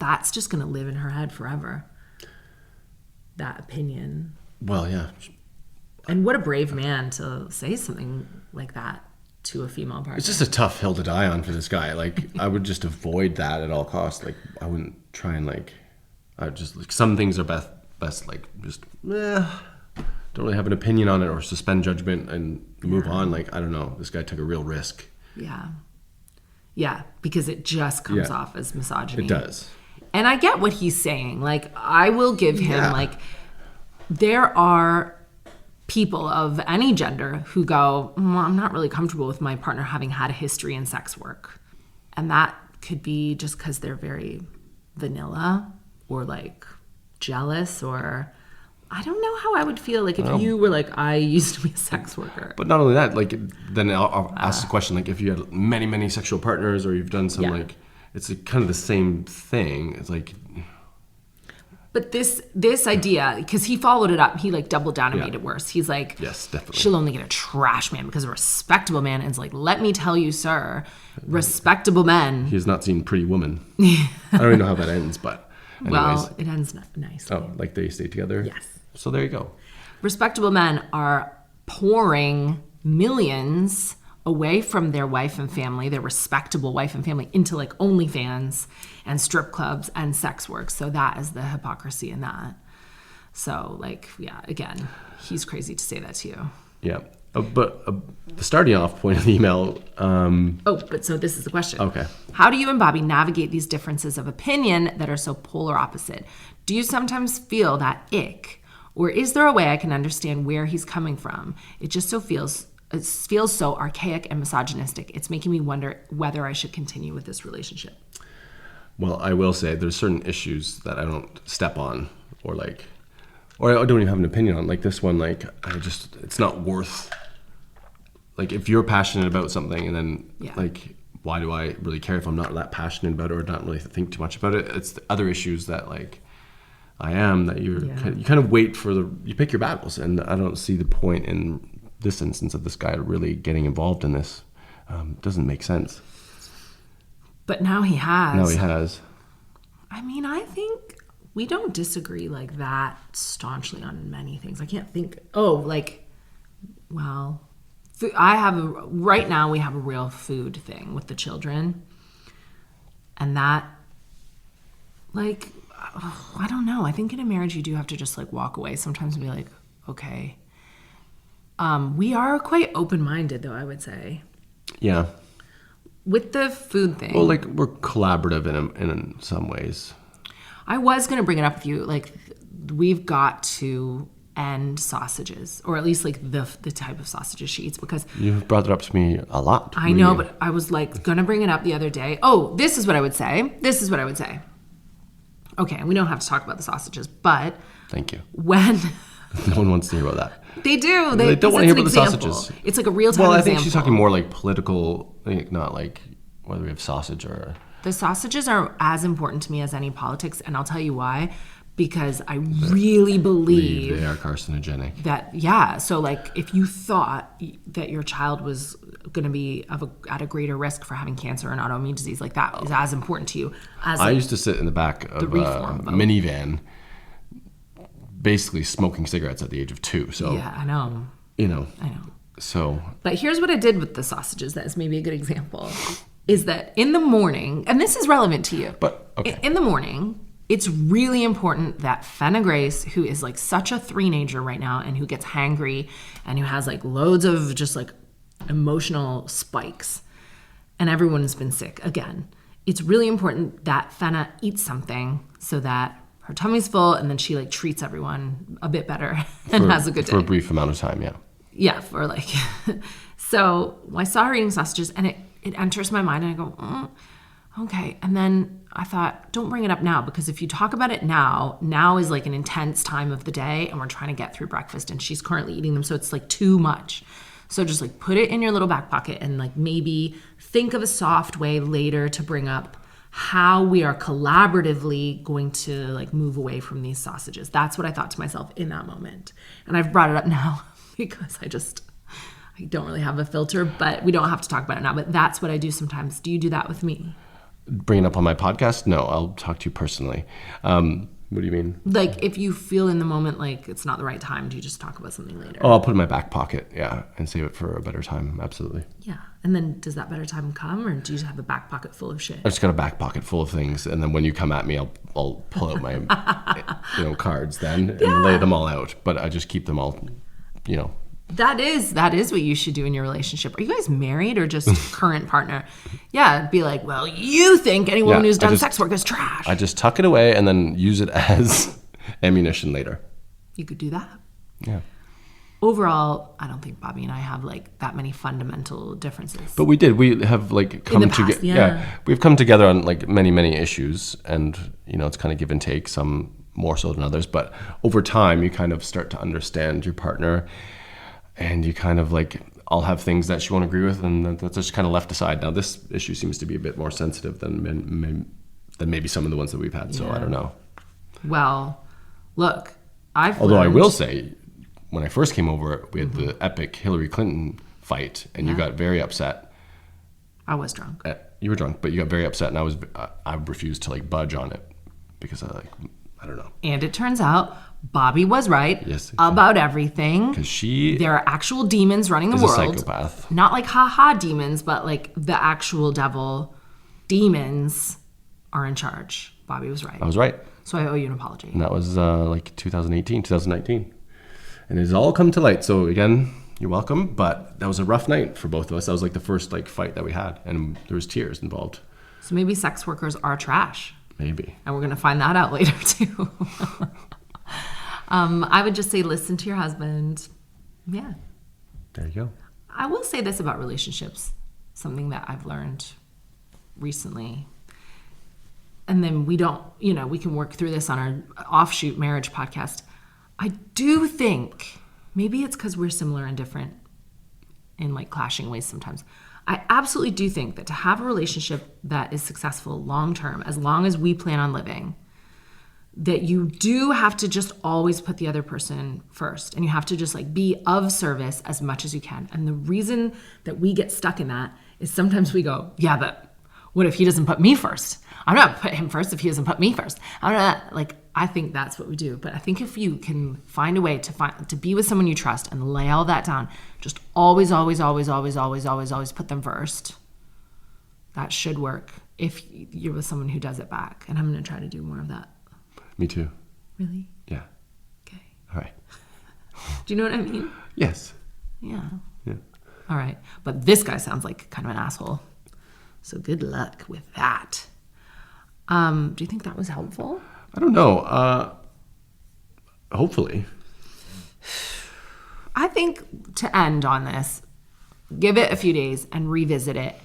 that's just going to live in her head forever. That opinion. Well, yeah. And what a brave man to say something like that to a female partner. It's just a tough hill to die on for this guy. Like, I would just avoid that at all costs. Like, I wouldn't try and like, I would just like, some things are best like just don't really have an opinion on it or suspend judgment and move on. Like, I don't know. This guy took a real risk. Yeah, because it just comes off as misogyny. It does. And I get what he's saying. Like, I will give him, like, there are people of any gender who go, I'm not really comfortable with my partner having had a history in sex work. And that could be just because they're very vanilla or, like, jealous, or I don't know how I would feel, like, if you were like, I used to be a sex worker. But not only that, like, then I'll ask the question, like, if you had many, many sexual partners or you've done some, like, it's kind of the same thing. It's like... But this idea, because he followed it up, he like doubled down and made it worse. He's like, yes, definitely. She'll only get a trash man because a respectable man. And it's like, let me tell you, sir, respectable men. He has not seen Pretty Woman. I don't even know how that ends, but anyways. Well, it ends nicely. Oh, like they stay together? Yes. So there you go. Respectable men are pouring millions away from their wife and family, their respectable wife and family, into like OnlyFans and strip clubs and sex work. So that is the hypocrisy in that. So like, yeah, again, he's crazy to say that to you. Yeah. But the starting off point of the email. But so this is the question. Okay. How do you and Bobby navigate these differences of opinion that are so polar opposite? Do you sometimes feel that ick? Or is there a way I can understand where he's coming from? It just feels so archaic and misogynistic. It's making me wonder whether I should continue with this relationship. Well, I will say there's certain issues that I don't step on or I don't even have an opinion on. Like this one, like it's not worth, like if you're passionate about something and then like, why do I really care if I'm not that passionate about it or not really think too much about it? It's the other issues that like I am that you kind of wait for you pick your battles. And I don't see the point in this instance of this guy really getting involved in this. Doesn't make sense. But now he has. I mean, I think we don't disagree like that staunchly on many things. I can't think. Right now we have a real food thing with the children, and that, like, I don't know. I think in a marriage you do have to just like walk away sometimes and be like, okay. We are quite open-minded, though, I would say. Yeah. With the food thing. Well, like, we're collaborative in some ways. I was going to bring it up with you. Like, we've got to end sausages, or at least, like, the type of sausages she eats, because... You've brought it up to me a lot. I know, but I was, like, going to bring it up the other day. Oh, this is what I would say. Okay, we don't have to talk about the sausages, but... Thank you. When... No one wants to hear about that. They do. They don't want to hear about the sausages. It's like a real-time example. Well, I think she's talking more like political, like, not like whether we have sausage or... The sausages are as important to me as any politics, and I'll tell you why. Because I really believe... They are carcinogenic. So, like, if you thought that your child was going to be at a greater risk for having cancer and autoimmune disease, like, that is as important to you as... I used to sit in the back of a minivan basically smoking cigarettes at the age of 2. So yeah, I know. I know. So, but here's what I did with the sausages. That is maybe a good example. Is that in the morning, and this is relevant to you. But okay. In the morning, it's really important that Fenna Grace, who is like such a three-nager right now, and who gets hangry, and who has like loads of just like emotional spikes, and everyone has been sick again. It's really important that Fenna eats something so that her tummy's full, and then she like treats everyone a bit better and has a good day. For a brief amount of time, yeah. Yeah, for like... So I saw her eating sausages, and it enters my mind, and I go, okay. And then I thought, don't bring it up now, because if you talk about it now is like an intense time of the day, and we're trying to get through breakfast, and she's currently eating them, so it's like too much. So just like put it in your little back pocket, and like maybe think of a soft way later to bring up how we are collaboratively going to like move away from these sausages. That's what I thought to myself in that moment. And I've brought it up now because I don't really have a filter, but we don't have to talk about it now. But that's what I do sometimes. Do you do that with me? Bring it up on my podcast? No, I'll talk to you personally. What do you mean? Like if you feel in the moment like it's not the right time, do you just talk about something later? Oh, I'll put it in my back pocket, yeah, and save it for a better time, absolutely. Yeah, and then does that better time come, or do you just have a back pocket full of shit? I just got a back pocket full of things, and then when you come at me, I'll pull out my cards then and lay them all out, but I just keep them all, That is what you should do in your relationship. Are you guys married or just current partner? Yeah, be like, well, you think anyone who's done sex work is trash. I just tuck it away and then use it as ammunition later. You could do that. Yeah. Overall, I don't think Bobby and I have like that many fundamental differences. But we did. We have like come together. Yeah, we've come together on like many issues, and it's kind of give and take. Some more so than others, but over time, you kind of start to understand your partner. And you kind of like, I'll have things that she won't agree with, and that's just kind of left aside. Now, this issue seems to be a bit more sensitive than maybe some of the ones that we've had, so I don't know. Well, look, Although I will say, when I first came over, we had the epic Hillary Clinton fight, and you got very upset. I was drunk. You were drunk, but you got very upset, and I refused to like budge on it because I don't know. And it turns out Bobby was right about everything. Because there are actual demons running the world. A psychopath. Not like ha-ha demons, but like the actual devil demons are in charge. Bobby was right. I was right. So I owe you an apology. And that was like 2018, 2019. And it's all come to light. So again, You're welcome. But that was a rough night for both of us. That was like the first like fight that we had, and there was tears involved. So maybe sex workers are trash. Maybe. And we're going to find that out later too. I would just say, listen to your husband. Yeah. There you go. I will say this about relationships, something that I've learned recently. And then we can work through this on our offshoot marriage podcast. I do think, maybe it's because we're similar and different in like clashing ways sometimes. I absolutely do think that to have a relationship that is successful long-term, as long as we plan on living, that you do have to just always put the other person first. And you have to just like be of service as much as you can. And the reason that we get stuck in that is sometimes we go, yeah, but what if he doesn't put me first? I'm not gonna put him first if he doesn't put me first. I think that's what we do. But I think if you can find a way to be with someone you trust and lay all that down, just always put them first. That should work if you're with someone who does it back. And I'm gonna try to do more of that. Me too. Really? Yeah. Okay. All right. Do you know what I mean? Yes. Yeah. Yeah. All right. But this guy sounds like kind of an asshole. So good luck with that. Do you think that was helpful? I don't know. Hopefully. I think to end on this, give it a few days and revisit it.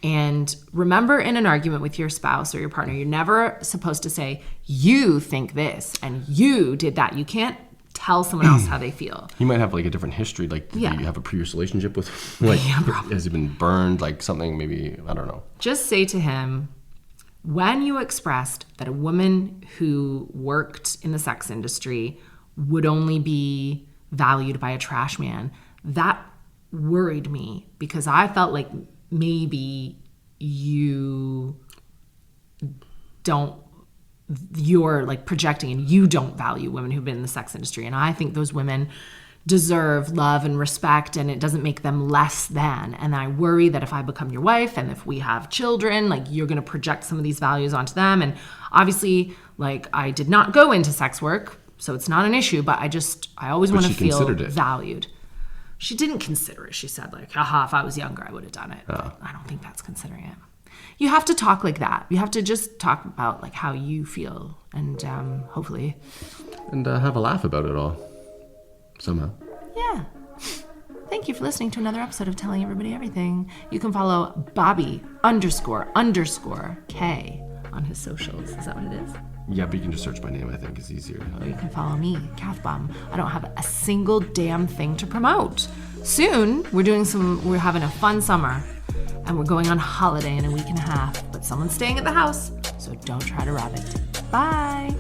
And remember, in an argument with your spouse or your partner, you're never supposed to say, you think this and you did that. You can't tell someone else how they feel. He might have like a different history. Like, do you have a previous relationship with, like, has he been burned? Like something maybe, I don't know. Just say to him, when you expressed that a woman who worked in the sex industry would only be valued by a trash man, that worried me because I felt like maybe you're like projecting and you don't value women who've been in the sex industry. And I think those women deserve love and respect, and it doesn't make them less than. And I worry that if I become your wife and if we have children, like you're going to project some of these values onto them. And obviously, like I did not go into sex work, so it's not an issue, but I always want to feel valued. She didn't consider it. She said like, haha, if I was younger, I would have done it. But I don't think that's considering it. You have to talk like that. You have to just talk about like how you feel and hopefully. And have a laugh about it all. Somehow. Yeah. Thank you for listening to another episode of Telling Everybody Everything. You can follow Bobby__K on his socials. Is that what it is? Yeah, but you can just search my name, I think is easier. Or you can follow me, Kathbomb. I don't have a single damn thing to promote. Soon, we're having a fun summer. And we're going on holiday in a week and a half. But someone's staying at the house, so don't try to rob it. Bye.